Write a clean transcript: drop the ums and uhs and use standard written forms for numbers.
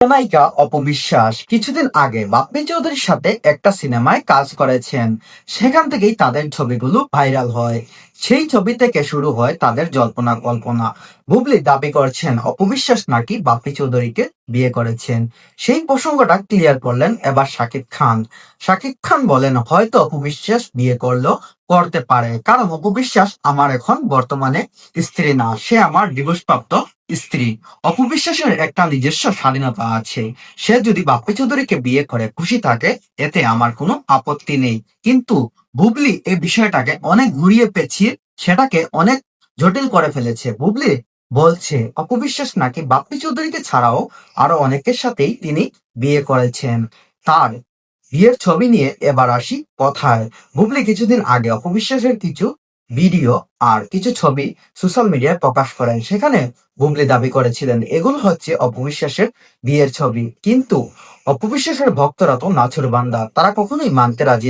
নায়িকা অপবিশ্বাস কিছুদিন আগে বাপ্পি চৌধুরীর সাথে একটা সিনেমায় কাজ করেছেন। সেখান থেকেই তাদের ছবিগুলো ভাইরাল হয়। সেই ছবি থেকে শুরু হয় তাদের জল্পনা কল্পনা। বুবলি দাবি করছেন অপবিশ্বাস নাকি বাপ্পি চৌধুরীকে বিয়ে করেছেন। সেই প্রসঙ্গটা ক্লিয়ার করলেন এবার শাকিব খান। শাকিব খান বলেন, হয়তো অপবিশ্বাস বিয়ে করলেও করতে পারে, কারণ অপবিশ্বাস আমার এখন বর্তমানে স্ত্রী না, সে আমার ডিভোর্সপ্রাপ্ত স্ত্রী। অপবিশ্বাসের একটা নিজস্ব স্বাধীনতা আছে। সে যদি বাপ্পি চৌধুরীকে বিয়ে করে খুশি থাকে, এতে আমার কোনো আপত্তি নেই। কিন্তু বুবলি এই বিষয়টাকে অনেক ঘুরিয়ে পেঁচিয়ে সেটাকে অনেক জটিল করে ফেলেছে। বুবলি বলছে অপবিশ্বাস নাকি বাপ্পি চৌধুরীকে ছাড়াও আরো অনেকের সাথেই তিনি বিয়ে করেছেন। তার বিয়ের ছবি নিয়ে এবার আসি কথায়। বুবলি কিছুদিন আগে অপবিশ্বাসের কিছু ভিডিও আর কিছু ছবি সোশ্যাল মিডিয়ায় প্রকাশ করেন। সেখানে বুবলি দাবি করেছিলেন এগুলো হচ্ছে অপবিশ্বাসের বিয়ের ছবি। কিন্তু অপবিশ্বাসের ভক্তরা তো নাছোড়বান্দা, তারা কখনোই মানতে রাজি